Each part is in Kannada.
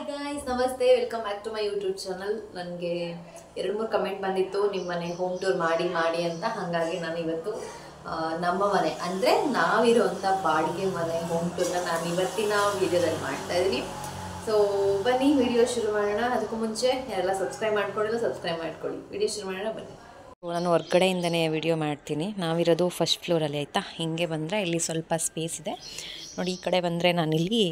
गाइस नमस्ते welcome back to my YouTube channel ನನಗೆ 2-3 ಕಮೆಂಟ್ ಬಂದಿತ್ತು ನಿಮ್ಮ ಮನೆ ಹೋಮ್ ಟೂರ್ ಮಾಡಿ ಅಂತ ಹಾಗಾಗಿ ನಾನು ಇವತ್ತು ನಮ್ಮ ಮನೆ ಅಂದ್ರೆ ನಾವಿರುವಂತ ಬಾಡಿಗೆ ಮನೆ ಹೋಮ್ ಟೂರ್ ನಾನು ಇವತ್ತಿನ ವಿಡಿಯೋದಲ್ಲಿ ಮಾಡ್ತಾ ಇದ್ದೀನಿ ಸೋ ಬನ್ನಿ ವಿಡಿಯೋ ಶುರು ಮಾಡೋಣ ಅದಕ್ಕೂ ಮುಂಚೆ ಯಾರೆಲ್ಲ ಸಬ್ಸ್ಕ್ರೈಬ್ ಮಾಡ್ಕೊಂಡಿಲ್ಲ ಸಬ್ಸ್ಕ್ರೈಬ್ ಮಾಡ್ಕೊಳ್ಳಿ ವಿಡಿಯೋ ಶುರು ಮಾಡೋಣ ಬನ್ನಿ ನಾನು ಹೊರಗಡೆಯಿಂದನೇ ವಿಡಿಯೋ ಮಾಡ್ತೀನಿ ನಾವಿರೋದು ಫಸ್ಟ್ ಫ್ಲೋರ್ ಅಲ್ಲಿ ಆಯ್ತಾ ಹಿಂಗೆ ಬಂದ್ರೆ ಇಲ್ಲಿ ಸ್ವಲ್ಪ ಸ್ಪೇಸ್ ಇದೆ ನೋಡಿ ಈ ಕಡೆ ಬಂದ್ರೆ ನಾನು ಇಲ್ಲಿ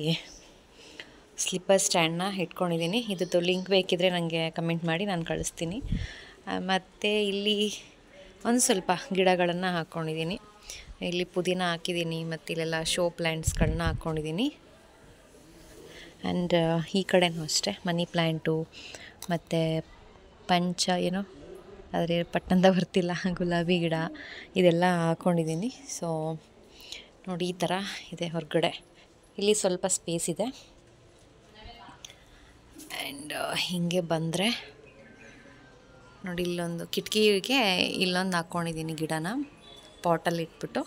ಸ್ಲಿಪ್ಪರ್ ಸ್ಟ್ಯಾಂಡ್ನ ಇಟ್ಕೊಂಡಿದ್ದೀನಿ ಇದು ಲಿಂಕ್ ಬೇಕಿದ್ರೆ ನನಗೆ ಕಮೆಂಟ್ ಮಾಡಿ ನಾನು ಕಳಿಸ್ತೀನಿ ಮತ್ತು ಇಲ್ಲಿ ಒಂದು ಸ್ವಲ್ಪ ಗಿಡಗಳನ್ನು ಹಾಕ್ಕೊಂಡಿದ್ದೀನಿ ಇಲ್ಲಿ ಪುದೀನ ಹಾಕಿದ್ದೀನಿ ಮತ್ತು ಇಲ್ಲೆಲ್ಲ ಶೋ ಪ್ಲ್ಯಾಂಟ್ಸ್ಗಳನ್ನ ಹಾಕ್ಕೊಂಡಿದ್ದೀನಿ ಆ್ಯಂಡ್ ಈ ಕಡೆನೂ ಅಷ್ಟೇ ಮನಿ ಪ್ಲ್ಯಾಂಟು ಮತ್ತು ಏನೋ ಆದರೆ ಪಟ್ಟಂದ ಬರ್ತಿಲ್ಲ ಗುಲಾಬಿ ಗಿಡ ಇದೆಲ್ಲ ಹಾಕ್ಕೊಂಡಿದ್ದೀನಿ ಸೊ ನೋಡಿ ಈ ಥರ ಇದೆ ಹೊರಗಡೆ ಇಲ್ಲಿ ಸ್ವಲ್ಪ ಸ್ಪೇಸ್ ಇದೆ ಆ್ಯಂಡ್ ಹೀಗೆ ಬಂದರೆ ನೋಡಿ ಇಲ್ಲೊಂದು ಕಿಟಕಿಗೆ ಇಲ್ಲೊಂದು ಹಾಕ್ಕೊಂಡಿದ್ದೀನಿ ಗಿಡನ ಪಾಟಲ್ಲಿ ಇಟ್ಬಿಟ್ಟು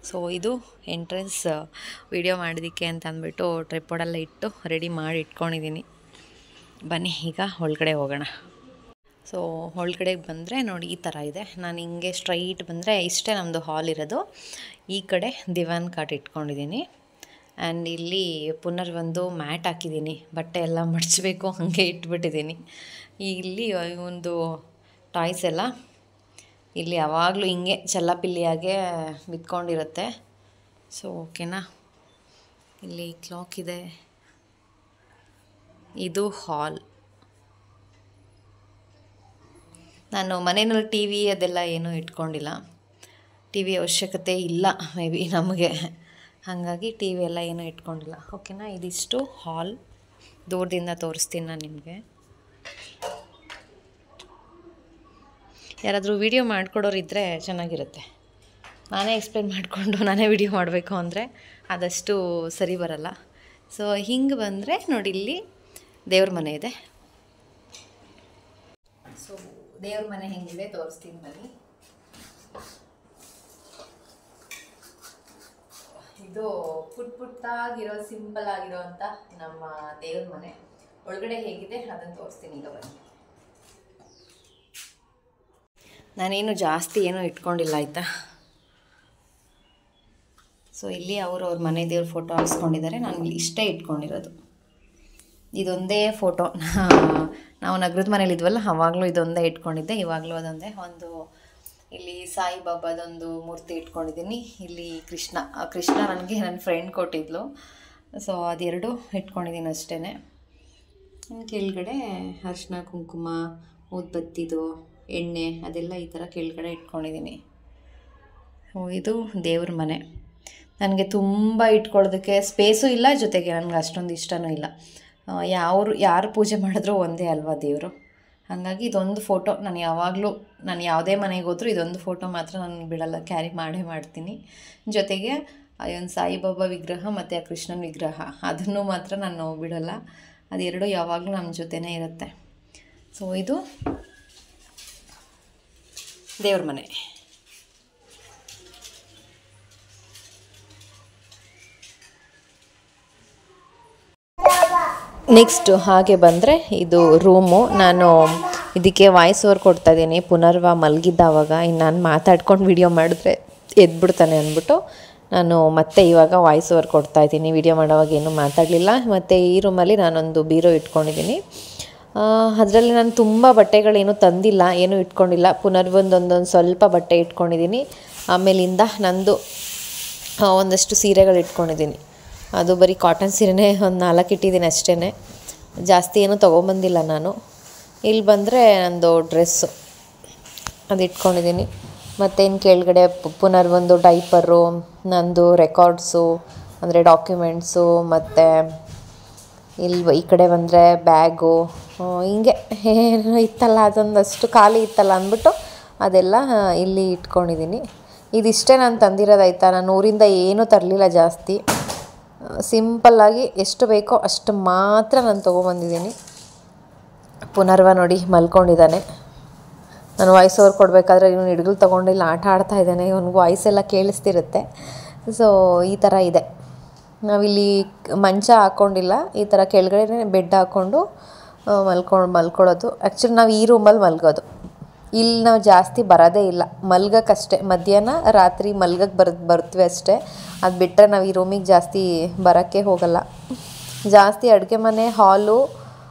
ಸೊ ಇದು ಎಂಟ್ರೆನ್ಸ್ ವಿಡಿಯೋ ಮಾಡೋದಕ್ಕೆ ಅಂತ ಅಂದ್ಬಿಟ್ಟು ಟ್ರೈಪಾಡೆಲ್ಲ ಇಟ್ಟು ರೆಡಿ ಮಾಡಿ ಇಟ್ಕೊಂಡಿದ್ದೀನಿ ಬನ್ನಿ ಈಗ ಒಳಗಡೆ ಹೋಗೋಣ ಸೊ ಒಳಗಡೆಗೆ ಬಂದರೆ ನೋಡಿ ಈ ಥರ ಇದೆ ನಾನು ಹಿಂಗೆ ಸ್ಟ್ರೈಟ್ ಬಂದರೆ ಇಷ್ಟೇ ನಮ್ಮದು ಹಾಲ್ ಇರೋದು ಈ ಕಡೆ ದಿವಾನ್ ಕಾಟ್ ಇಟ್ಕೊಂಡಿದ್ದೀನಿ ಆ್ಯಂಡ್ ಇಲ್ಲಿ ಒಂದು ಮ್ಯಾಟ್ ಹಾಕಿದ್ದೀನಿ ಬಟ್ಟೆ ಎಲ್ಲ ಮಡಚಬೇಕು ಹಾಗೆ ಇಟ್ಬಿಟ್ಟಿದ್ದೀನಿ ಇಲ್ಲಿ ಒಂದು ಟಾಯ್ಸ್ ಎಲ್ಲ ಇಲ್ಲಿ ಯಾವಾಗಲೂ ಹಿಂಗೆ ಚಲ್ಲಪಿಲ್ಲಿಯಾಗೆ ಬಿತ್ಕೊಂಡಿರುತ್ತೆ ಸೊ ಓಕೆನಾ ಇಲ್ಲಿ ಕ್ಲಾಕ್ ಇದೆ ಇದು ಹಾಲ್ ನಾನು ಮನೆಯಲ್ಲಿ ಟಿ ವಿ ಅದೆಲ್ಲ ಏನೂ ಇಟ್ಕೊಂಡಿಲ್ಲ ಟಿ ವಿ ಅವಶ್ಯಕತೆ ಇಲ್ಲ ಮೇ ಬಿ ನಮಗೆ ಹಾಗಾಗಿ ಟಿ ವಿ ಎಲ್ಲ ಏನೂ ಇಟ್ಕೊಂಡಿಲ್ಲ ಓಕೆನಾ ಇದಿಷ್ಟು ಹಾಲ್ ದೂರದಿಂದ ತೋರಿಸ್ತೀನಿ ನಾನು ನಿಮಗೆ ಯಾರಾದರೂ ವಿಡಿಯೋ ಮಾಡಿಕೊಡೋರಿದ್ದರೆ ಚೆನ್ನಾಗಿರುತ್ತೆ ನಾನೇ ಎಕ್ಸ್ಪ್ಲೇನ್ ಮಾಡಿಕೊಂಡು ನಾನೇ ವಿಡಿಯೋ ಮಾಡಬೇಕು ಅಂದರೆ ಆದಷ್ಟು ಸರಿ ಬರಲ್ಲ ಸೊ ಹಿಂಗೆ ಬಂದರೆ ನೋಡಿ ಇಲ್ಲಿ ದೇವ್ರ ಮನೆ ಇದೆ ಸೊ ದೇವ್ರ ಮನೆ ಹೆಂಗಿದೆ ತೋರಿಸ್ತೀನಿ ಬನ್ನಿ ಇದು ಪುಟ್ಟಾಗಿರೋ ಸಿಂಪಲ್ ಆಗಿರೋ ಅಂತ ನಮ್ಮ ದೇವ್ರ ಮನೆ ಒಳಗಡೆ ಹೇಗಿದೆ ಅದನ್ನು ತೋರಿಸ್ತೀನಿ ಈಗ ಬನ್ನಿ ನಾನೇನು ಜಾಸ್ತಿ ಏನೂ ಇಟ್ಕೊಂಡಿಲ್ಲ ಆಯಿತಾ ಸೊ ಇಲ್ಲಿ ಅವ್ರ ಮನೆ ದೇವ್ರ ಫೋಟೋ ಹಾಕ್ಸ್ಕೊಂಡಿದ್ದಾರೆ ನಾನು ಇಲ್ಲಿ ಇಷ್ಟೇ ಇಟ್ಕೊಂಡಿರೋದು ಇದೊಂದೇ ಫೋಟೋ ನಾವು ನಗರದ ಮನೇಲಿ ಇದ್ವಲ್ಲ ಆವಾಗಲೂ ಇದೊಂದೇ ಇಟ್ಕೊಂಡಿದ್ದೆ ಇವಾಗಲೂ ಅದೊಂದೇ ಒಂದು ಇಲ್ಲಿ ಸಾಯಿಬಾಬಾದೊಂದು ಮೂರ್ತಿ ಇಟ್ಕೊಂಡಿದ್ದೀನಿ ಇಲ್ಲಿ ಕೃಷ್ಣ ನನಗೆ ನನ್ನ ಫ್ರೆಂಡ್ ಕೊಟ್ಟಿದ್ಲು ಸೊ ಅದೆರಡು ಇಟ್ಕೊಂಡಿದ್ದೀನಿ ಅಷ್ಟೇ ಇನ್ನು ಕೆಳಗಡೆ ಅರಿಶಿನ ಕುಂಕುಮ ಊದ್ಬತ್ತಿದು ಎಣ್ಣೆ ಅದೆಲ್ಲ ಈ ಥರ ಕೆಳಗಡೆ ಇಟ್ಕೊಂಡಿದ್ದೀನಿ ಸೊ ಇದು ದೇವ್ರ ಮನೆ ನನಗೆ ತುಂಬ ಇಟ್ಕೊಳ್ಳೋದಕ್ಕೆ ಸ್ಪೇಸು ಇಲ್ಲ ಜೊತೆಗೆ ನನಗೆ ಅಷ್ಟೊಂದು ಇಷ್ಟನೂ ಇಲ್ಲ ಯಾರು ಪೂಜೆ ಮಾಡಿದ್ರೂ ಒಂದೇ ಅಲ್ವಾ ದೇವರು ಹಾಗಾಗಿ ಇದೊಂದು ಫೋಟೋ ನಾನು ಯಾವುದೇ ಮನೆಗೆ ಹೋದರೂ ಇದೊಂದು ಫೋಟೋ ಮಾತ್ರ ನಾನು ಬಿಡಲ್ಲ ಕ್ಯಾರಿ ಮಾಡ್ತೀನಿ ಜೊತೆಗೆ ಒಂದು ಸಾಯಿಬಾಬಾ ವಿಗ್ರಹ ಮತ್ತು ಆ ಕೃಷ್ಣನ ವಿಗ್ರಹ ಅದನ್ನು ಮಾತ್ರ ನಾನು ಬಿಡಲ್ಲ ಅದೆರಡು ಯಾವಾಗಲೂ ನಮ್ಮ ಜೊತೆನೇ ಇರುತ್ತೆ ಸೊ ಇದು ದೇವ್ರ ಮನೆ ನೆಕ್ಸ್ಟ್ ಹಾಗೆ ಬಂದರೆ ಇದು ರೂಮು ನಾನು ಇದಕ್ಕೆ ವಾಯ್ಸ್ ಓವರ್ ಕೊಡ್ತಾಯಿದ್ದೀನಿ ಪುನರ್ವ ಮಲಗಿದ್ದಾವಾಗ ಇನ್ನು ನಾನು ಮಾತಾಡ್ಕೊಂಡು ವಿಡಿಯೋ ಮಾಡಿದ್ರೆ ಎದ್ಬಿಡ್ತಾನೆ ಅಂದ್ಬಿಟ್ಟು ನಾನು ಮತ್ತೆ ಇವಾಗ ವಾಯ್ಸ್ ಓವರ್ ಕೊಡ್ತಾಯಿದ್ದೀನಿ ವಿಡಿಯೋ ಮಾಡೋವಾಗ ಏನೂ ಮಾತಾಡಲಿಲ್ಲ ಮತ್ತು ಈ ರೂಮಲ್ಲಿ ನಾನೊಂದು ಬೀರೋ ಇಟ್ಕೊಂಡಿದ್ದೀನಿ ಅದರಲ್ಲಿ ನಾನು ತುಂಬ ಬಟ್ಟೆಗಳೇನು ತಂದಿಲ್ಲ ಏನೂ ಇಟ್ಕೊಂಡಿಲ್ಲ ಪುನರ್ವೊಂದೊಂದು ಸ್ವಲ್ಪ ಬಟ್ಟೆ ಇಟ್ಕೊಂಡಿದ್ದೀನಿ ಆಮೇಲಿಂದ ನಂದು ಒಂದಷ್ಟು ಸೀರೆಗಳು ಇಟ್ಕೊಂಡಿದ್ದೀನಿ ಅದು ಬರೀ ಕಾಟನ್ ಸೀರೆನೇ ಒಂದು 4 ಇಟ್ಟಿದ್ದೀನಿ ಅಷ್ಟೇ ಜಾಸ್ತಿ ಏನೂ ತೊಗೊಂಬಂದಿಲ್ಲ ನಾನು ಇಲ್ಲಿ ಬಂದರೆ ನಂದು ಡ್ರೆಸ್ಸು ಅದು ಇಟ್ಕೊಂಡಿದ್ದೀನಿ ಮತ್ತು ಇನ್ನು ಕೆಳಗಡೆ ಪುನರ್ವೊಂದು ಡೈಪರು ನಂದು ರೆಕಾರ್ಡ್ಸು ಅಂದರೆ ಡಾಕ್ಯುಮೆಂಟ್ಸು ಮತ್ತು ಈ ಕಡೆ ಬಂದರೆ ಬ್ಯಾಗು ಹಿಂಗೆ ಇತ್ತಲ್ಲ ಅದೊಂದಷ್ಟು ಖಾಲಿ ಇತ್ತಲ್ಲ ಅಂದ್ಬಿಟ್ಟು ಅದೆಲ್ಲ ಇಲ್ಲಿ ಇಟ್ಕೊಂಡಿದ್ದೀನಿ ಇದಿಷ್ಟೇ ನಾನು ತಂದಿರೋದಾಯ್ತಾ ನಾನು ಊರಿಂದ ಏನೂ ತರಲಿಲ್ಲ ಜಾಸ್ತಿ ಸಿಂಪಲ್ಲಾಗಿ ಎಷ್ಟು ಬೇಕೋ ಅಷ್ಟು ಮಾತ್ರ ನಾನು ತೊಗೊಬಂದಿದ್ದೀನಿ ಪುನರ್ವ ನೋಡಿ ಮಲ್ಕೊಂಡಿದ್ದಾನೆ ನಾನು ವಾಯ್ಸ್ ಓವರ್ ಕೊಡಬೇಕಾದ್ರೆ ಇವನು ಹಿಡ್ಗಲು ತೊಗೊಂಡು ಇಲ್ಲಿ ಆಟ ಆಡ್ತಾ ಇದ್ದಾನೆ, ಇವನಿಗೆ ವಾಯ್ಸ್ ಎಲ್ಲ ಕೇಳಿಸ್ತಿರುತ್ತೆ. ಸೊ ಈ ಥರ ಇದೆ. ನಾವಿಲ್ಲಿ ಮಂಚ ಹಾಕ್ಕೊಂಡಿಲ್ಲ, ಈ ಥರ ಕೆಳಗಡೆ ಬೆಡ್ ಹಾಕ್ಕೊಂಡು ಮಲ್ಕೊಳ್ಳೋದು. ಆ್ಯಕ್ಚುಲಿ ನಾವು ಈ ರೂಮಲ್ಲಿ ಮಲ್ಗೋದು. ಇಲ್ಲಿ ನಾವು ಜಾಸ್ತಿ ಬರೋದೇ ಇಲ್ಲ, ಮಲ್ಗಕ್ಕಷ್ಟೇ. ಮಧ್ಯಾಹ್ನ ರಾತ್ರಿ ಮಲ್ಗಕ್ಕೆ ಬರ್ತೀವಿ ಅಷ್ಟೇ. ಅದು ಬಿಟ್ಟರೆ ನಾವು ಈ ರೂಮಿಗೆ ಜಾಸ್ತಿ ಬರೋಕ್ಕೆ ಹೋಗಲ್ಲ. ಜಾಸ್ತಿ ಅಡುಗೆ ಮನೆ, ಹಾಲು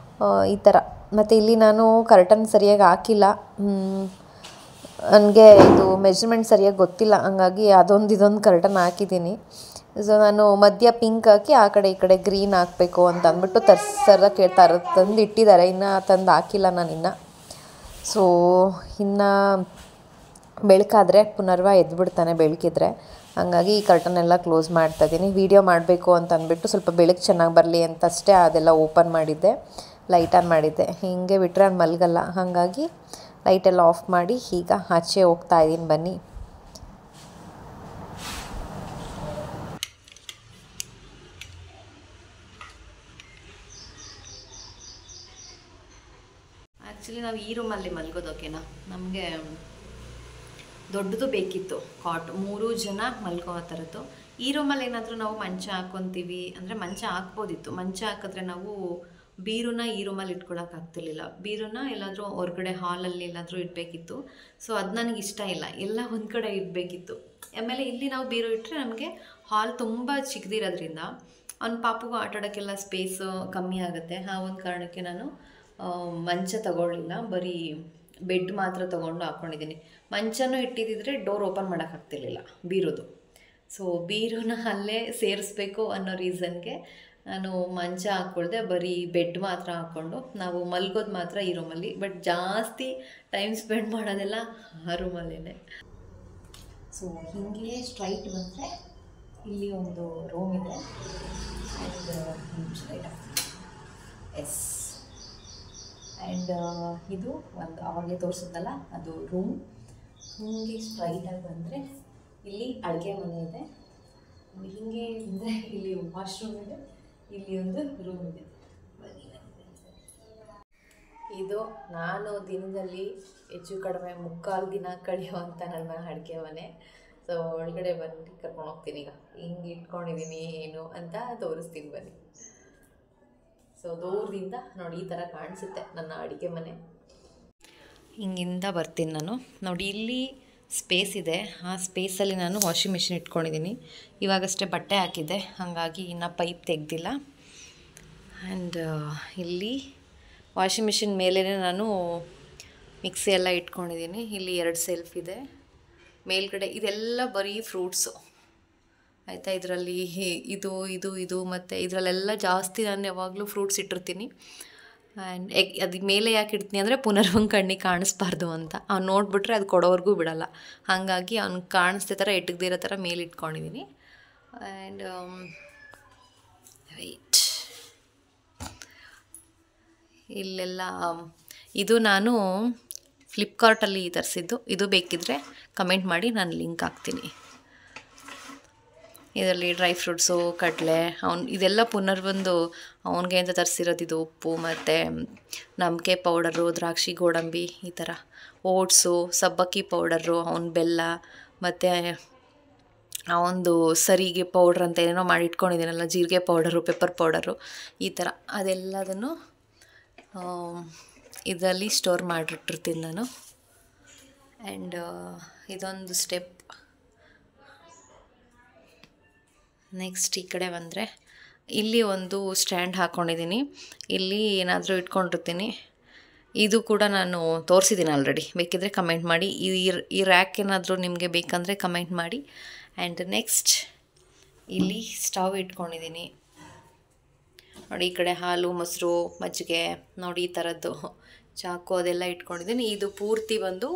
ಈ ಥರ. ಮತ್ತು ಇಲ್ಲಿ ನಾನು ಕರ್ಟನ್ ಸರಿಯಾಗಿ ಹಾಕಿಲ್ಲ, ನನಗೆ ಇದು ಮೆಜರ್ಮೆಂಟ್ ಸರಿಯಾಗಿ ಗೊತ್ತಿಲ್ಲ, ಹಂಗಾಗಿ ಇದೊಂದು ಕರ್ಟನ್ ಹಾಕಿದ್ದೀನಿ. ಸೊ ನಾನು ಮಧ್ಯ ಪಿಂಕ್ ಹಾಕಿ ಆ ಕಡೆ ಈ ಕಡೆ ಗ್ರೀನ್ ಹಾಕಬೇಕು ಅಂತ ಅಂದ್ಬಿಟ್ಟು ತಂದು ಇಟ್ಟಿದ್ದಾರೆ, ಇನ್ನು ತಂದು ಹಾಕಿಲ್ಲ ನಾನಿನ್ನು. ಸೊ ಇನ್ನು ಬೆಳಕಾದರೆ ಪುನರ್ವ ಎದ್ಬಿಡ್ತಾನೆ ಬೆಳಕಿದ್ರೆ, ಹಾಗಾಗಿ ಈ ಕರ್ಟನ್ನೆಲ್ಲ ಕ್ಲೋಸ್ ಮಾಡ್ತಾಯಿದ್ದೀನಿ. ವೀಡಿಯೋ ಮಾಡಬೇಕು ಅಂತ ಅಂದ್ಬಿಟ್ಟು ಸ್ವಲ್ಪ ಬೆಳಕು ಚೆನ್ನಾಗಿ ಬರಲಿ ಅಂತಷ್ಟೇ ಅದೆಲ್ಲ ಓಪನ್ ಮಾಡಿದ್ದೆ, ಲೈಟ್ ಆನ್ ಮಾಡಿದ್ದೆ. ಹೀಗೆ ಬಿಟ್ಟರೆ ನಾನು ಮಲಗಲ್ಲ, ಹಾಗಾಗಿ ಲೈಟೆಲ್ಲ ಆಫ್ ಮಾಡಿ ಈಗ ಆಚೆ ಹೋಗ್ತಾಯಿದ್ದೀನಿ. ಬನ್ನಿ. ಆ್ಯಕ್ಚುಲಿ ನಾವು ಈ ರೂಮಲ್ಲಿ ಮಲ್ಗೋದು, ಓಕೆನಾ. ನಮಗೆ ದೊಡ್ಡದು ಬೇಕಿತ್ತು ಕಾಟ್, 3 ಜನ ಮಲ್ಕೋ ಥರದ್ದು. ಈ ರೂಮಲ್ಲಿ ಏನಾದರೂ ನಾವು ಮಂಚ ಹಾಕ್ಕೊತೀವಿ ಅಂದರೆ ಮಂಚ ಹಾಕ್ಬೋದಿತ್ತು. ಮಂಚ ಹಾಕಿದ್ರೆ ನಾವು ಬೀರುನ ಈ ರೂಮಲ್ಲಿ ಇಟ್ಕೊಳಕ್ಕಾಗ್ತಿರ್ಲಿಲ್ಲ. ಬೀರುನ ಎಲ್ಲಾದರೂ ಹೊರಗಡೆ ಹಾಲಲ್ಲಿ ಎಲ್ಲಾದರೂ ಇಡಬೇಕಿತ್ತು. ಸೊ ಅದು ನನಗೆ ಇಷ್ಟ ಇಲ್ಲ, ಎಲ್ಲ ಒಂದು ಕಡೆ ಇಡಬೇಕಿತ್ತು. ಆಮೇಲೆ ಇಲ್ಲಿ ನಾವು ಬೀರು ಇಟ್ಟರೆ ನಮಗೆ ಹಾಲ್ ತುಂಬ ಚಿಕ್ಕದಿರೋದ್ರಿಂದ ಅವ್ನ ಪಾಪುಗೂ ಆಟಾಡೋಕ್ಕೆಲ್ಲ ಸ್ಪೇಸು ಕಮ್ಮಿ ಆಗುತ್ತೆ. ಆ ಒಂದು ಕಾರಣಕ್ಕೆ ನಾನು ಮಂಚ ತಗೊಳ್ಳಿಲ್ಲ, ಬರೀ ಬೆಡ್ ಮಾತ್ರ ತೊಗೊಂಡು ಹಾಕ್ಕೊಂಡಿದ್ದೀನಿ. ಮಂಚನೂ ಇಟ್ಟಿದ್ದಿದ್ರೆ ಡೋರ್ ಓಪನ್ ಮಾಡೋಕ್ಕಾಗ್ತಿರ್ಲಿಲ್ಲ ಬೀರೋದು. ಸೊ ಬೀರುನ ಅಲ್ಲೇ ಸೇರಿಸ್ಬೇಕು ಅನ್ನೋ ರೀಸನ್ಗೆ ನಾನು ಮಂಚ ಹಾಕ್ಕೊಳ್ದೆ, ಬರೀ ಬೆಡ್ ಮಾತ್ರ ಹಾಕ್ಕೊಂಡು ನಾವು ಮಲ್ಗೋದು ಮಾತ್ರ ಈ ರೂಮಲ್ಲಿ. ಬಟ್ ಜಾಸ್ತಿ ಟೈಮ್ ಸ್ಪೆಂಡ್ ಮಾಡೋದೆಲ್ಲ ಆ ರೂಮಲ್ಲೇ. ಸೊ ಹೀಗೆ ಸ್ಟ್ರೈಟ್ ಬಂದರೆ ಇಲ್ಲಿ ಒಂದು ರೂಮ್ ಇದೆ. ಎಸ್, ಆ್ಯಂಡ್ ಇದು ಒಂದು ಆವಾಗಲೇ ತೋರಿಸಿದ್ನಲ್ಲ ಅದು ರೂಮ್. ಹೀಗೆ ಸ್ಟ್ರೈಟಾಗಿ ಬಂದರೆ ಇಲ್ಲಿ ಅಡುಗೆ ಮನೆ ಇದೆ. ಹೀಗೆ ಅಂದರೆ ಇಲ್ಲಿ ವಾಶ್ರೂಮ್ ಇದೆ, ಇಲ್ಲಿ ಒಂದು ರೂಮ್ ಇದೆ. ಇದು ನಾನು ದಿನದಲ್ಲಿ ಹೆಚ್ಚು ಕಡಿಮೆ 3/4 ದಿನ ಕಳೆಯುವಂಥ ನನ್ನ ಅಡುಗೆ ಮನೆ. ಸೊ ಒಳಗಡೆ ಬಂದು ಕರ್ಕೊಂಡು ಹೋಗ್ತೀನಿ. ಈಗ ಹಿಂಗೆ ಇಟ್ಕೊಂಡಿದ್ದೀನಿ ಏನು ಅಂತ ತೋರಿಸ್ತೀನಿ ಬನ್ನಿ. ಸೊ ದೂರದಿಂದ ನೋಡಿ ಈ ಥರ ಕಾಣಿಸುತ್ತೆ ನನ್ನ ಅಡುಗೆ ಮನೆ. ಹಿಂಗಿಂದ ಬರ್ತೀನಿ ನಾನು. ನೋಡಿ ಇಲ್ಲಿ ಸ್ಪೇಸ್ ಇದೆ, ಆ ಸ್ಪೇಸಲ್ಲಿ ನಾನು ವಾಷಿಂಗ್ ಮಿಷಿನ್ ಇಟ್ಕೊಂಡಿದ್ದೀನಿ. ಇವಾಗಷ್ಟೇ ಬಟ್ಟೆ ಹಾಕಿದ್ದೆ, ಹಾಗಾಗಿ ಇನ್ನು ಪೈಪ್ ತೆಗೆದಿಲ್ಲ. ಆ್ಯಂಡ್ ಇಲ್ಲಿ ವಾಷಿಂಗ್ ಮಿಷಿನ್ ಮೇಲೇ ನಾನು ಮಿಕ್ಸಿ ಎಲ್ಲ ಇಟ್ಕೊಂಡಿದ್ದೀನಿ. ಇಲ್ಲಿ 2 ಸೆಲ್ಫ್ ಇದೆ. ಮೇಲ್ಗಡೆ ಇದೆಲ್ಲ ಬರೀ ಫ್ರೂಟ್ಸು ಆಯಿತಾ. ಇದರಲ್ಲಿ ಇದು ಇದು ಇದು ಮತ್ತು ಇದರಲ್ಲೆಲ್ಲ ಜಾಸ್ತಿ ನಾನು ಯಾವಾಗಲೂ ಫ್ರೂಟ್ಸ್ ಇಟ್ಟಿರ್ತೀನಿ. ಆ್ಯಂಡ್ ಅದು ಮೇಲೆ ಯಾಕೆ ಇಡ್ತೀನಿ ಅಂದರೆ ಪುನರ್ವಂಗೆ ಕಣ್ಣಿಗೆ ಕಾಣಿಸ್ಬಾರ್ದು ಅಂತ. ಅವ್ನು ನೋಡಿಬಿಟ್ರೆ ಅದು ಕೊಡೋವರೆಗೂ ಬಿಡೋಲ್ಲ, ಹಾಗಾಗಿ ಅವ್ನಿಗೆ ಕಾಣಿಸ್ದೇ ಥರ ಇಟ್ಟಿರೋ ಥರ ಮೇಲೆ ಇಟ್ಕೊಂಡಿದ್ದೀನಿ. ಆ್ಯಂಡ್ ವೆಯ್ಟ್, ಇಲ್ಲೆಲ್ಲ ಇದು ನಾನು ಫ್ಲಿಪ್ಕಾರ್ಟಲ್ಲಿ ತರಿಸಿದ್ದು. ಇದು ಬೇಕಿದ್ದರೆ ಕಮೆಂಟ್ ಮಾಡಿ, ನಾನು ಲಿಂಕ್ ಹಾಕ್ತೀನಿ. ಇದರಲ್ಲಿ ಡ್ರೈ ಫ್ರೂಟ್ಸು, ಕಡಲೆ, ಇದೆಲ್ಲ ಪುನರ್ವೊಂದು ಅವನಿಗೆ ಅಂತ ತರಿಸಿರೋದು. ಇದು ಉಪ್ಪು ಮತ್ತು ನಂಬಿಕೆ ಪೌಡರು, ದ್ರಾಕ್ಷಿ ಗೋಡಂಬಿ, ಈ ಥರ ಓಟ್ಸು, ಸಬ್ಬಕ್ಕಿ ಪೌಡರು, ಬೆಲ್ಲ ಮತ್ತು ಅವನದು ಸರಿಗೆ ಪೌಡ್ರ್ ಅಂತ ಏನೇನೋ ಮಾಡಿ ಇಟ್ಕೊಂಡಿದ್ದೀನಲ್ಲ, ಜೀರಿಗೆ ಪೌಡರು, ಪೆಪ್ಪರ್ ಪೌಡರು, ಈ ಥರ ಅದೆಲ್ಲದನ್ನು ಇದರಲ್ಲಿ ಸ್ಟೋರ್ ಮಾಡಿಟ್ಟಿರ್ತೀನಿ ನಾನು. ಆ್ಯಂಡ್ ಇದೊಂದು ಸ್ಟೆಪ್. ನೆಕ್ಸ್ಟ್ ಈ ಕಡೆ ಬಂದರೆ ಇಲ್ಲಿ ಒಂದು ಸ್ಟ್ಯಾಂಡ್ ಹಾಕ್ಕೊಂಡಿದ್ದೀನಿ. ಇಲ್ಲಿ ಏನಾದರೂ ಇಟ್ಕೊಂಡಿರ್ತೀನಿ. ಇದು ಕೂಡ ನಾನು ತೋರಿಸಿದ್ದೀನಿ ಆಲ್ರೆಡಿ, ಬೇಕಿದ್ದರೆ ಕಮೆಂಟ್ ಮಾಡಿ. ಈ ರ್ಯಾಕ್ ಏನಾದರೂ ನಿಮಗೆ ಬೇಕಂದರೆ ಕಮೆಂಟ್ ಮಾಡಿ. ಆ್ಯಂಡ್ ನೆಕ್ಸ್ಟ್ ಇಲ್ಲಿ ಸ್ಟವ್ ಇಟ್ಕೊಂಡಿದ್ದೀನಿ. ನೋಡಿ ಈ ಕಡೆ ಹಾಲು, ಮೊಸರು, ಮಜ್ಜಿಗೆ, ನೋಡಿ ಈ ಥರದ್ದು ಚಾಕು ಅದೆಲ್ಲ ಇಟ್ಕೊಂಡಿದ್ದೀನಿ. ಇದು ಪೂರ್ತಿ ಬಂದು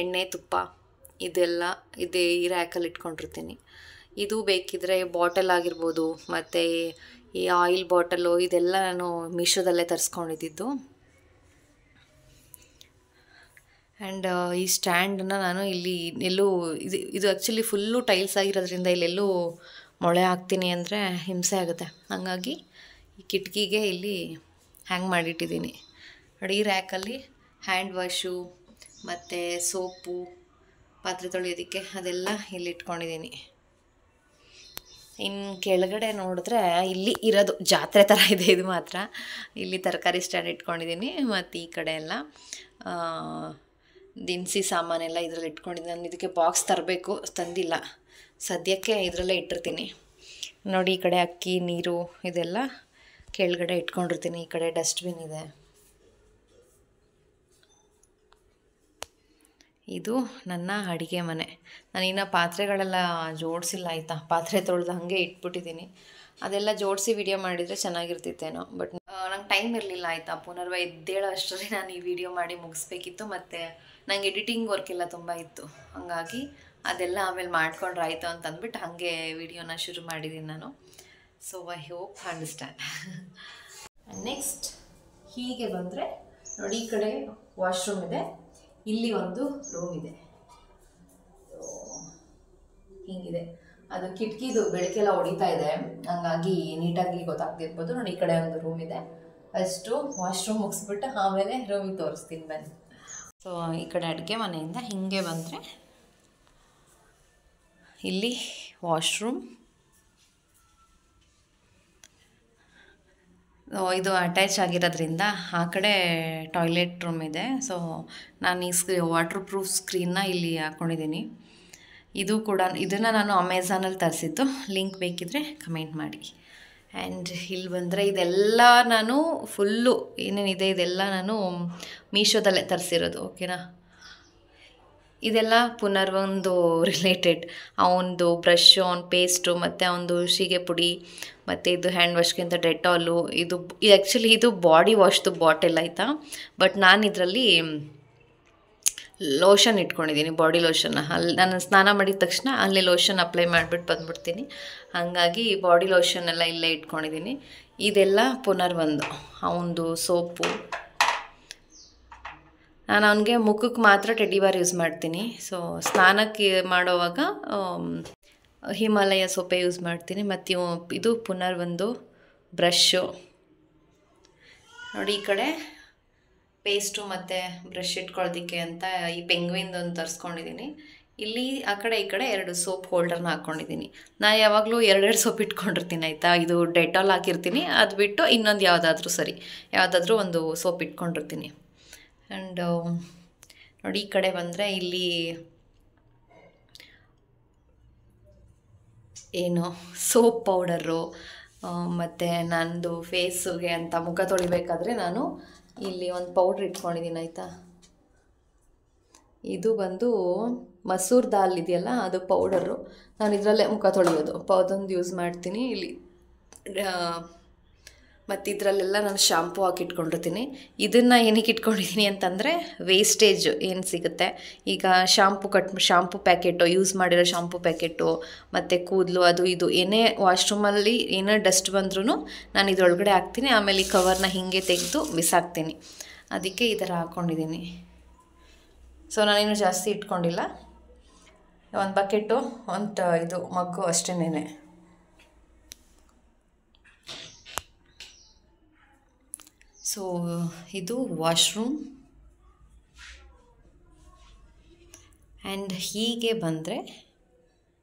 ಎಣ್ಣೆ ತುಪ್ಪ ಇದೆಲ್ಲ ಈ ರ್ಯಾಕಲ್ಲಿ ಇಟ್ಕೊಂಡಿರ್ತೀನಿ. ಇದು ಬೇಕಿದ್ದರೆ ಬಾಟಲ್ ಆಗಿರ್ಬೋದು, ಮತ್ತು ಈ ಆಯಿಲ್ ಬಾಟಲು, ಇದೆಲ್ಲ ನಾನು ಮೀಶೋದಲ್ಲೇ ತರಿಸ್ಕೊಂಡಿದ್ದು. ಆ್ಯಂಡ್ ಈ ಸ್ಟ್ಯಾಂಡನ್ನು ನಾನು ಇಲ್ಲಿ ಎಲ್ಲೂ ಇದು ಆ್ಯಕ್ಚುಲಿ ಫುಲ್ಲು ಟೈಲ್ಸ್ ಆಗಿರೋದ್ರಿಂದ ಇಲ್ಲೆಲ್ಲೂ ಮೊಳೆ ಹಾಕ್ತೀನಿ ಅಂದರೆ ಹಿಂಸೆ ಆಗುತ್ತೆ, ಹಾಗಾಗಿ ಈ ಕಿಟಕಿಗೆ ಇಲ್ಲಿ ಹ್ಯಾಂಗ್ ಮಾಡಿಟ್ಟಿದ್ದೀನಿ. ನೋಡಿ ಈ ರ್ಯಾಕಲ್ಲಿ ಹ್ಯಾಂಡ್ ವಾಶು, ಮತ್ತು ಸೋಪು, ಪಾತ್ರೆ ತೊಳೆಯೋದಕ್ಕೆ ಅದೆಲ್ಲ ಇಲ್ಲಿ ಇಟ್ಕೊಂಡಿದ್ದೀನಿ. ಇನ್ನು ಕೆಳಗಡೆ ನೋಡಿದ್ರೆ ಇಲ್ಲಿ ಇರೋದು ಜಾತ್ರೆ ಥರ ಇದೆ ಇದು ಮಾತ್ರ. ಇಲ್ಲಿ ತರಕಾರಿ ಸ್ಟ್ಯಾಂಡ್ ಇಟ್ಕೊಂಡಿದ್ದೀನಿ. ಮತ್ತು ಈ ಕಡೆ ಎಲ್ಲ ದಿನಸಿ ಸಾಮಾನೆಲ್ಲ ಇದರಲ್ಲಿ ಇಟ್ಕೊಂಡಿದ್ದೀನಿ. ನಾನು ಇದಕ್ಕೆ ಬಾಕ್ಸ್ ತರಬೇಕು, ತಂದಿಲ್ಲ. ಸದ್ಯಕ್ಕೆ ಇದರಲ್ಲೇ ಇಟ್ಟಿರ್ತೀನಿ. ನೋಡಿ, ಈ ಕಡೆ ಅಕ್ಕಿ, ನೀರು ಇದೆಲ್ಲ ಕೆಳಗಡೆ ಇಟ್ಕೊಂಡಿರ್ತೀನಿ. ಈ ಕಡೆ ಡಸ್ಟ್ಬಿನ್ ಇದೆ. ಇದು ನನ್ನ ಅಡುಗೆ ಮನೆ. ನಾನಿನ್ನು ಪಾತ್ರೆಗಳೆಲ್ಲ ಜೋಡಿಸಿಲ್ಲ ಆಯಿತಾ. ಪಾತ್ರೆ ತೊಳೆದು ಹಾಗೆ ಇಟ್ಬಿಟ್ಟಿದ್ದೀನಿ. ಅದೆಲ್ಲ ಜೋಡಿಸಿ ವಿಡಿಯೋ ಮಾಡಿದರೆ ಚೆನ್ನಾಗಿರ್ತಿತ್ತೇನೋ. ಬಟ್ ನಂಗೆ ಟೈಮ್ ಇರಲಿಲ್ಲ ಆಯಿತಾ. ಪುನರ್ವ ಎದ್ದೇಳೋ ಅಷ್ಟರಲ್ಲಿ ನಾನು ಈ ವಿಡಿಯೋ ಮಾಡಿ ಮುಗಿಸ್ಬೇಕಿತ್ತು. ಮತ್ತು ನಂಗೆ ಎಡಿಟಿಂಗ್ ವರ್ಕ್ ಎಲ್ಲ ತುಂಬ ಇತ್ತು. ಹಾಗಾಗಿ ಅದೆಲ್ಲ ಆಮೇಲೆ ಮಾಡ್ಕೊಂಡ್ರೆ ಆಯಿತು ಅಂತ ಅಂದ್ಬಿಟ್ಟು ಹಾಗೆ ವಿಡಿಯೋನ ಶುರು ಮಾಡಿದ್ದೀನಿ ನಾನು. So I hope understand. Next ಹೀಗೆ ಬಂದರೆ ನೋಡಿ, ಈ ಕಡೆ ವಾಶ್ರೂಮ್ ಇದೆ, ಇಲ್ಲಿ ಒಂದು ರೂಮ್ ಇದೆ. ಹೀಗಿದೆ. ಅದು ಕಿಟಕಿದು ಬೆಳಕೆಲ್ಲ ಹೊಡಿತಾ ಇದೆ, ಹಂಗಾಗಿ ನೀಟಾಗಿ ಗೊತ್ತಾಗ್ತಿರ್ಬೋದು. ನೋಡಿ, ಈ ಕಡೆ ಒಂದು ರೂಮ್ ಇದೆ. ಫಸ್ಟು ವಾಶ್ರೂಮ್ ಮುಗಿಸ್ಬಿಟ್ಟು ಆಮೇಲೆ ರೂಮಿಗೆ ತೋರಿಸ್ತೀನಿ ಬನ್ನಿ. ಸೊ ಈ ಕಡೆ ಅಡುಗೆ ಮನೆಯಿಂದ ಹೀಗೆ ಬಂದರೆ ಇಲ್ಲಿ ವಾಶ್ರೂಮ್. ಇದು ಅಟ್ಯಾಚ್ ಆಗಿರೋದ್ರಿಂದ ಆ ಕಡೆ ಟಾಯ್ಲೆಟ್ ರೂಮ್ ಇದೆ. ಸೊ ನಾನು ಈ ವಾಟರ್ ಪ್ರೂಫ್ ಸ್ಕ್ರೀನ್ನ ಇಲ್ಲಿ ಹಾಕ್ಕೊಂಡಿದ್ದೀನಿ. ಇದು ಕೂಡ ಇದನ್ನು ನಾನು ಅಮೆಝಾನಲ್ಲಿ ತರಿಸಿದ್ದು. ಲಿಂಕ್ ಬೇಕಿದ್ದರೆ ಕಮೆಂಟ್ ಮಾಡಿ. ಆ್ಯಂಡ್ ಇಲ್ಲಿ ಬಂದರೆ ಇದೆಲ್ಲ ನಾನು ಫುಲ್ಲು ಏನೇನಿದೆ ಇದೆಲ್ಲ ನಾನು ಮೀಶೋದಲ್ಲೇ ತರಿಸಿರೋದು. ಓಕೆನಾ. ಇದೆಲ್ಲ ಪುನರ್ವೊಂದು ರಿಲೇಟೆಡ್. ಅವನದು ಬ್ರಷು, ಅವ್ನ ಪೇಸ್ಟು, ಮತ್ತು ಅವನದು ಶೀಗೆ ಪುಡಿ, ಮತ್ತು ಇದು ಹ್ಯಾಂಡ್ ವಾಶ್ಗೆ ಅಂತ ಡೆಟಾಲು. ಇದು ಆ್ಯಕ್ಚುಲಿ ಇದು ಬಾಡಿ ವಾಶ್ದು ಬಾಟಲ್ ಆಯಿತಾ. ಬಟ್ ನಾನು ಇದರಲ್ಲಿ ಲೋಷನ್ ಇಟ್ಕೊಂಡಿದ್ದೀನಿ, ಬಾಡಿ ಲೋಷನ್ನ. ಅಲ್ಲಿ ನಾನು ಸ್ನಾನ ಮಾಡಿದ ತಕ್ಷಣ ಅಲ್ಲೇ ಲೋಷನ್ ಅಪ್ಲೈ ಮಾಡಿಬಿಟ್ಟು ಬಂದ್ಬಿಡ್ತೀನಿ. ಹಾಗಾಗಿ ಬಾಡಿ ಲೋಷನ್ ಎಲ್ಲ ಇಲ್ಲೇ ಇಟ್ಕೊಂಡಿದ್ದೀನಿ. ಇದೆಲ್ಲ ಪುನರ್ವೊಂದು ಅವನದು ಸೋಪು. ನಾನು ಅವನಿಗೆ ಮುಖಕ್ಕೆ ಮಾತ್ರ ಟೆಡಿ ಬಾರ್ ಯೂಸ್ ಮಾಡ್ತೀನಿ. ಸೊ ಸ್ನಾನಕ್ಕೆ ಮಾಡೋವಾಗ ಹಿಮಾಲಯ ಸೋಪೆ ಯೂಸ್ ಮಾಡ್ತೀನಿ. ಮತ್ತು ಇದು ಪುನರ್ವೊಂದು ಬ್ರಷ್ಷು. ನೋಡಿ, ಈ ಕಡೆ ಪೇಸ್ಟು ಮತ್ತು ಬ್ರಷ್ ಇಟ್ಕೊಳ್ಳೋದಕ್ಕೆ ಅಂತ ಈ ಪೆಂಗ್ವಿನ್ದೊಂದು ತರಿಸ್ಕೊಂಡಿದ್ದೀನಿ. ಇಲ್ಲಿ ಆ ಕಡೆ ಈ ಕಡೆ 2 ಸೋಪ್ ಹೋಲ್ಡರ್ನ ಹಾಕ್ಕೊಂಡಿದ್ದೀನಿ. ನಾನು ಯಾವಾಗಲೂ 2 ಸೋಪ್ ಇಟ್ಕೊಂಡಿರ್ತೀನಿ ಆಯಿತಾ. ಇದು ಡೆಟಾಲ್ ಹಾಕಿರ್ತೀನಿ, ಅದು ಬಿಟ್ಟು ಇನ್ನೊಂದು ಯಾವುದಾದ್ರೂ ಒಂದು ಸೋಪ್ ಇಟ್ಕೊಂಡಿರ್ತೀನಿ. ಆ್ಯಂಡ್ ನೋಡಿ, ಈ ಕಡೆ ಬಂದರೆ ಇಲ್ಲಿ ಏನು ಸೋಪ್ ಪೌಡರು, ಮತ್ತು ನಂದು ಫೇಸಿಗೆ ಅಂತ ಮುಖ ತೊಳಿಬೇಕಾದ್ರೆ ನಾನು ಇಲ್ಲಿ ಒಂದು ಪೌಡ್ರ್ ಇಟ್ಕೊಂಡಿದ್ದೀನಿ ಆಯಿತಾ. ಇದು ಬಂದು ಮಸೂರ್ ದಾಲ್ ಇದೆಯಲ್ಲ, ಅದು ಪೌಡರು. ನಾನು ಇದರಲ್ಲೇ ಮುಖ ತೊಳೆಯೋದು, ಅದೊಂದು ಯೂಸ್ ಮಾಡ್ತೀನಿ ಇಲ್ಲಿ. ಮತ್ತು ಇದರಲ್ಲೆಲ್ಲ ನಾನು ಶಾಂಪೂ ಹಾಕಿಟ್ಕೊಂಡಿರ್ತೀನಿ. ಇದನ್ನು ಏನಕ್ಕೆ ಇಟ್ಕೊಂಡಿದ್ದೀನಿ ಅಂತಂದರೆ, ವೇಸ್ಟೇಜ್ ಏನು ಸಿಗುತ್ತೆ ಈಗ, ಶಾಂಪೂ ಪ್ಯಾಕೆಟು, ಯೂಸ್ ಮಾಡಿರೋ ಶಾಂಪೂ ಪ್ಯಾಕೆಟು, ಮತ್ತು ಕೂದಲು ಅದು ಇದು ಏನೇ ವಾಶ್ರೂಮಲ್ಲಿ ಏನೇ ಡಸ್ಟ್ ಬಂದ್ರೂ ನಾನು ಇದರೊಳಗಡೆ ಹಾಕ್ತೀನಿ. ಆಮೇಲೆ ಈ ಕವರ್ನ ಹೀಗೆ ತೆಗೆದು ಬಿಸಾಕ್ತೀನಿ. ಅದಕ್ಕೆ ಈ ಥರ ಹಾಕ್ಕೊಂಡಿದ್ದೀನಿ. ಸೊ ನಾನೇನು ಜಾಸ್ತಿ ಇಟ್ಕೊಂಡಿಲ್ಲ. ಒಂದು ಬಕೆಟು, ಇದು ಮಗ್ಗು ಅಷ್ಟೇನೆ. ಸೊ ಇದು ವಾಶ್ರೂಮ್. ಆ್ಯಂಡ್ ಹೀಗೆ ಬಂದರೆ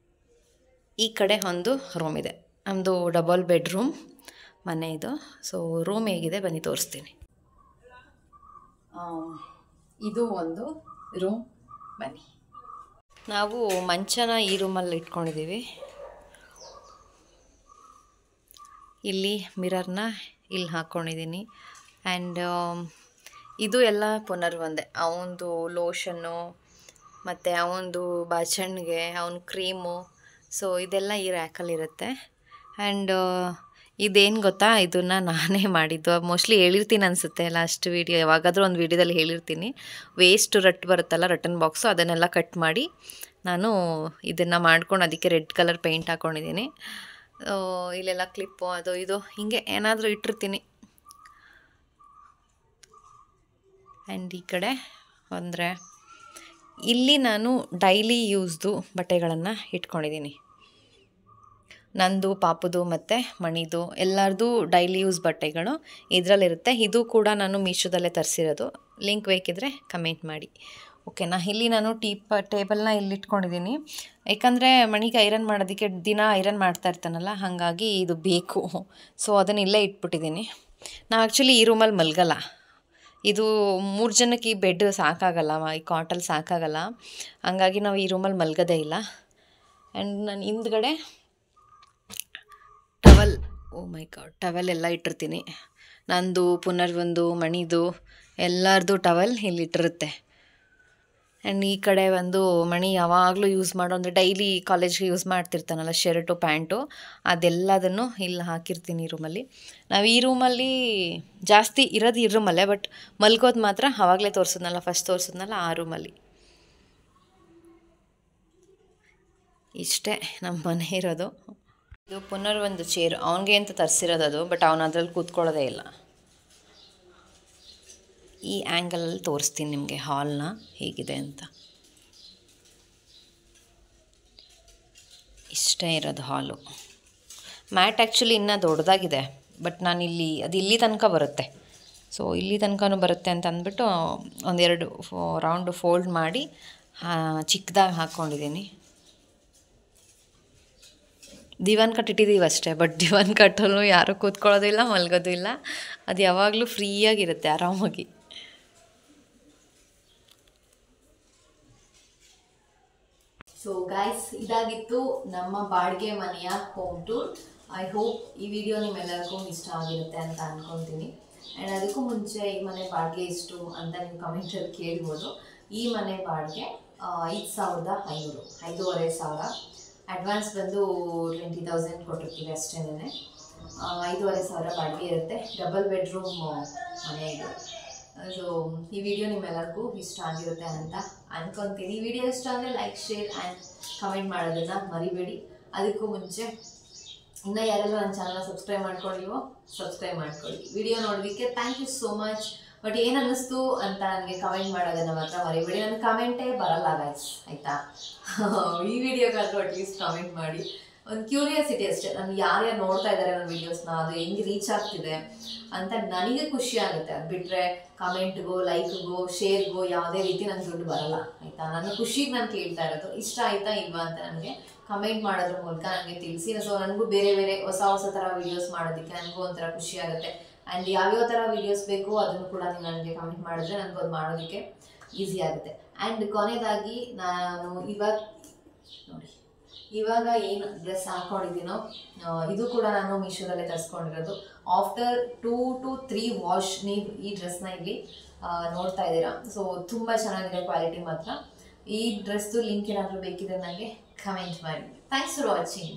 ಈ ಕಡೆ ಒಂದು ರೂಮ್ ಇದೆ. ನಮ್ಮದು ಡಬಲ್ ಬೆಡ್ರೂಮ್ ಮನೆ ಇದು. ಸೊ ರೂಮ್ ಹೇಗಿದೆ ಬನ್ನಿ ತೋರಿಸ್ತೀನಿ. ಇದು ಒಂದು ರೂಮ್ ಬನ್ನಿ. ನಾವು ಮಂಚನ ಈ ರೂಮಲ್ಲಿ ಇಟ್ಕೊಂಡಿದ್ದೀವಿ. ಇಲ್ಲಿ ಮಿರರ್ನ ಇಲ್ಲಿ ಹಾಕ್ಕೊಂಡಿದ್ದೀನಿ. ಆ್ಯಂಡ್ ಇದು ಎಲ್ಲ ಪುನರ್ವೊಂದೇ. ಅವನದು ಲೋಷನ್ನು, ಮತ್ತು ಅವನದು ಬಾಚಣಿಗೆ, ಅವನ ಕ್ರೀಮು. ಸೊ ಇದೆಲ್ಲ ಈ ರ್ಯಾಕಲ್ಲಿರುತ್ತೆ. ಆ್ಯಂಡ್ ಇದೇನು ಗೊತ್ತಾ, ಇದನ್ನು ನಾನೇ ಮಾಡಿದ್ದು. ಮೋಸ್ಟ್ಲಿ ಹೇಳಿರ್ತೀನಿ ಅನಿಸುತ್ತೆ ಲಾಸ್ಟ್ ವೀಡಿಯೋ, ಯಾವಾಗಾದರೂ ಒಂದು ವೀಡಿಯೋದಲ್ಲಿ ಹೇಳಿರ್ತೀನಿ. ವೇಸ್ಟ್ ರಟ್ಟು ಬರುತ್ತಲ್ಲ, ರಟನ್ ಬಾಕ್ಸು, ಅದನ್ನೆಲ್ಲ ಕಟ್ ಮಾಡಿ ನಾನು ಇದನ್ನು ಮಾಡ್ಕೊಂಡು ಅದಕ್ಕೆ ರೆಡ್ ಕಲರ್ ಪೇಂಟ್ ಹಾಕ್ಕೊಂಡಿದ್ದೀನಿ. ಇಲ್ಲೆಲ್ಲ ಕ್ಲಿಪ್ಪು ಅದು ಇದು ಹೀಗೆ ಏನಾದರೂ ಇಟ್ಟಿರ್ತೀನಿ. ಆ್ಯಂಡ್ ಈ ಕಡೆ ಅಂದರೆ ಇಲ್ಲಿ ನಾನು ಡೈಲಿ ಯೂಸ್ದು ಬಟ್ಟೆಗಳನ್ನು ಇಟ್ಕೊಂಡಿದ್ದೀನಿ. ನಂದು, ಪಾಪುದು ಮತ್ತು ಮಣಿದು ಎಲ್ಲರದು ಡೈಲಿ ಯೂಸ್ ಬಟ್ಟೆಗಳು ಇದರಲ್ಲಿರುತ್ತೆ. ಇದು ಕೂಡ ನಾನು ಮೀಶೋದಲ್ಲೇ ತರಿಸಿರೋದು. ಲಿಂಕ್ ಬೇಕಿದ್ದರೆ ಕಮೆಂಟ್ ಮಾಡಿ. ಓಕೆನಾ. ಇಲ್ಲಿ ನಾನು ಟೇಬಲ್ನ ಇಲ್ಲಿ ಇಟ್ಕೊಂಡಿದ್ದೀನಿ, ಯಾಕಂದರೆ ಮಣಿಗೆ ಐರನ್ ಮಾಡೋದಕ್ಕೆ ದಿನ ಐರನ್ ಮಾಡ್ತಾ ಇರ್ತಾನಲ್ಲ, ಹಾಗಾಗಿ ಇದು ಬೇಕು. ಸೊ ಅದನ್ನು ಇಲ್ಲೇ ಇಟ್ಬಿಟ್ಟಿದ್ದೀನಿ. ನಾವು ಆ್ಯಕ್ಚುಲಿ ಈ ರೂಮಲ್ಲಿ ಮಲಗಲ್ಲ. ಇದು 3 ಜನಕ್ಕೆ ಈ ಬೆಡ್ ಸಾಕಾಗಲ್ಲ, ಈ ಕಾಟಲ್ಲಿ ಸಾಕಾಗಲ್ಲ. ಹಂಗಾಗಿ ನಾವು ಈ ರೂಮಲ್ಲಿ ಮಲಗೋದೇ ಇಲ್ಲ. ಆ್ಯಂಡ್ ನಾನು ಹಿಂದ್ಗಡೆ ಟವಲ್, ಓ ಮೈ ಗಾಡ್, ಟವಲ್ ಎಲ್ಲ ಇಟ್ಟಿರ್ತೀನಿ. ನಂದು, ಪುನರ್ವಂದು, ಮಣಿದು ಎಲ್ಲರದು ಟವಲ್ ಇಲ್ಲಿಟ್ಟಿರುತ್ತೆ. ಆ್ಯಂಡ್ ಈ ಕಡೆ ಒಂದು ಮಣಿ ಯಾವಾಗಲೂ ಯೂಸ್ ಮಾಡೋ, ಅಂದರೆ ಡೈಲಿ ಕಾಲೇಜ್ಗೆ ಯೂಸ್ ಮಾಡ್ತಿರ್ತಾನಲ್ಲ ಶರ್ಟು ಪ್ಯಾಂಟು, ಅದೆಲ್ಲದನ್ನು ಇಲ್ಲಿ ಹಾಕಿರ್ತೀನಿ ಈ ರೂಮಲ್ಲಿ. ನಾವು ಈ ರೂಮಲ್ಲಿ ಜಾಸ್ತಿ ಇರೋದು ಈ ರೂಮಲ್ಲೇ, ಬಟ್ ಮಲ್ಗೋದು ಮಾತ್ರ ಆವಾಗಲೇ ತೋರಿಸಿದ್ನಲ್ಲ, ಫಸ್ಟ್ ತೋರಿಸಿದ್ನಲ್ಲ ಆ ರೂಮಲ್ಲಿ. ಇಷ್ಟೇ ನಮ್ಮ ಮನೆ ಇರೋದು. ಇದು ಪುನರ್ವೊಂದು ಚೇರು, ಅವನಿಗೆ ಅಂತ ತರಿಸಿರೋದು ಅದು, ಬಟ್ ಅವನು ಅದ್ರಲ್ಲಿ ಕೂತ್ಕೊಳ್ಳೋದೇ ಇಲ್ಲ. ಈ ಆ್ಯಂಗಲಲ್ಲಿ ತೋರಿಸ್ತೀನಿ ನಿಮಗೆ ಹಾಲ್ನ ಹೇಗಿದೆ ಅಂತ. ಇಷ್ಟೇ ಇರೋದು ಹಾಲು. ಮ್ಯಾಟ್ ಆ್ಯಕ್ಚುಲಿ ಇನ್ನೂ ದೊಡ್ಡದಾಗಿದೆ, ಬಟ್ ನಾನಿಲ್ಲಿ ಅದು ಇಲ್ಲಿ ತನಕ ಬರುತ್ತೆ. ಸೊ ಇಲ್ಲಿ ತನಕನೂ ಬರುತ್ತೆ ಅಂತ ಅಂದ್ಬಿಟ್ಟು ಒಂದೆರಡು ರೌಂಡು ಫೋಲ್ಡ್ ಮಾಡಿ ಚಿಕ್ಕದಾಗಿ ಹಾಕ್ಕೊಂಡಿದ್ದೀನಿ. ದಿವಾನ್ ಕಟ್ ಇಟ್ಟಿದ್ದೀವಿ ಅಷ್ಟೇ, ಬಟ್ ದಿವಾನ್ ಕಟ್ಟಲ್ಲೂ ಯಾರೂ ಕೂತ್ಕೊಳ್ಳೋದು ಇಲ್ಲ, ಮಲ್ಗೋದು ಇಲ್ಲ. ಅದು ಯಾವಾಗಲೂ ಫ್ರೀಯಾಗಿರುತ್ತೆ, ಆರಾಮಾಗಿ. ಸೊ ಗೈಸ್, ಇದಾಗಿತ್ತು ನಮ್ಮ ಬಾಡಿಗೆ ಮನೆಯ ಹೋಮ್ ಟೂರ್. ಐ ಹೋಪ್ ಈ ವಿಡಿಯೋ ನಿಮ್ಮೆಲ್ಲರಿಗೂ ಇಷ್ಟ ಆಗಿರುತ್ತೆ ಅಂತ ಅಂದ್ಕೊತೀನಿ. ಆ್ಯಂಡ್ ಅದಕ್ಕೂ ಮುಂಚೆ ಈ ಮನೆ ಬಾಡಿಗೆ ಎಷ್ಟು ಅಂತ ನೀವು ಕಮೆಂಟಲ್ಲಿ ಕೇಳ್ಬೋದು. ಈ ಮನೆ ಬಾಡಿಗೆ 5,500, 5,500. ಅಡ್ವಾನ್ಸ್ ಬಂದು 20,000 ಕೊಟ್ಟಿರ್ತೀವಿ ಅಷ್ಟೇನೆ. 5,500 ಬಾಡಿಗೆ ಇರುತ್ತೆ. ಡಬಲ್ ಬೆಡ್ರೂಮ್ ಮನೆ ಇದು. ಸೊ ಈ ವಿಡಿಯೋ ನಿಮ್ಮೆಲ್ಲರಿಗೂ ಇಷ್ಟ ಆಗಿರುತ್ತೆ ಅಂತ ಅನ್ಕೊತೀನಿ. ಈ ವಿಡಿಯೋ ಇಷ್ಟ ಅಂದರೆ ಲೈಕ್, ಶೇರ್ ಆ್ಯಂಡ್ ಕಮೆಂಟ್ ಮಾಡೋದನ್ನು ಮರಿಬೇಡಿ. ಅದಕ್ಕೂ ಮುಂಚೆ ಇನ್ನೂ ಯಾರೆಲ್ಲ ನನ್ನ ಚಾನಲ್ನ ಸಬ್ಸ್ಕ್ರೈಬ್ ಮಾಡ್ಕೊಂಡಿಲ್ವೋ ಸಬ್ಸ್ಕ್ರೈಬ್ ಮಾಡ್ಕೊಳ್ಳಿ. ವಿಡಿಯೋ ನೋಡೋದಕ್ಕೆ thank you so much. But ಏನು ಅನ್ನಿಸ್ತು ಅಂತ ನನಗೆ ಕಮೆಂಟ್ ಮಾಡೋದನ್ನು ಮಾತ್ರ ಮರಿಬೇಡಿ. ನನ್ನ ಕಮೆಂಟೇ ಬರಲ್ಲ ಗೈಸ್, ಆಯಿತಾ? ಈ ವಿಡಿಯೋಗಾದರೂ ಅಟ್ಲೀಸ್ಟ್ ಕಮೆಂಟ್ ಮಾಡಿ. ಒಂದು ಕ್ಯೂರಿಯಾಸಿಟಿ ಅಷ್ಟೇ, ನಾನು ಯಾರ್ಯಾರು ನೋಡ್ತಾ ಇದ್ದಾರೆ ನನ್ನ ವೀಡಿಯೋಸ್ನ, ಅದು ಹೆಂಗೆ ರೀಚ್ ಆಗ್ತಿದೆ ಅಂತ ನನಗೆ ಖುಷಿ ಆಗುತ್ತೆ. ಅದು ಬಿಟ್ಟರೆ ಕಮೆಂಟ್ಗೋ, ಲೈಕ್ಗೋ, ಶೇರ್ಗೋ ಯಾವುದೇ ರೀತಿ ನನಗೆ ದುಡ್ಡು ಬರಲ್ಲ, ಆಯಿತಾ? ನನ್ನ ಖುಷಿಗೆ ನಾನು ಕೇಳ್ತಾ ಇರೋದು. ಇಷ್ಟ ಆಯಿತಾ ಇಲ್ವಾ ಅಂತ ನನಗೆ ಕಮೆಂಟ್ ಮಾಡೋದ್ರ ಮೂಲಕ ನನಗೆ ತಿಳಿಸಿ. ಸೊ ನನಗೂ ಬೇರೆ ಬೇರೆ ಹೊಸ ಥರ ವೀಡಿಯೋಸ್ ಮಾಡೋದಕ್ಕೆ ನನಗೂ ಒಂಥರ ಖುಷಿ ಆಗುತ್ತೆ. ಆ್ಯಂಡ್ ಯಾವ್ಯಾವ ಥರ ವೀಡಿಯೋಸ್ ಬೇಕು ಅದನ್ನು ಕೂಡ ನೀವು ನನಗೆ ಕಮೆಂಟ್ ಮಾಡಿದ್ರೆ ನನಗೂ ಅದು ಮಾಡೋದಕ್ಕೆ ಈಸಿ ಆಗುತ್ತೆ. ಆ್ಯಂಡ್ ಕೊನೆಯದಾಗಿ ನಾನು ಇವಾಗ ಏನು ಡ್ರೆಸ್ ಹಾಕ್ಕೊಂಡಿದ್ದೀನೋ ಇದು ಕೂಡ ನಾನು ಮೀಶೋದಲ್ಲೇ ತರಿಸ್ಕೊಂಡಿರೋದು. ಆಫ್ಟರ್ 2 to 3 ವಾಶ್ ನೀವು ಈ ಡ್ರೆಸ್ನ ಇಲ್ಲಿ ನೋಡ್ತಾ ಇದ್ದೀರಾ. ಸೊ ತುಂಬ ಚೆನ್ನಾಗಿದೆ ಕ್ವಾಲಿಟಿ ಮಾತ್ರ. ಈ ಡ್ರೆಸ್ದು ಲಿಂಕ್ ಏನಾದರೂ ಬೇಕಿದ್ರೆ ನನಗೆ ಕಮೆಂಟ್ ಮಾಡಿ. Thanks for watching.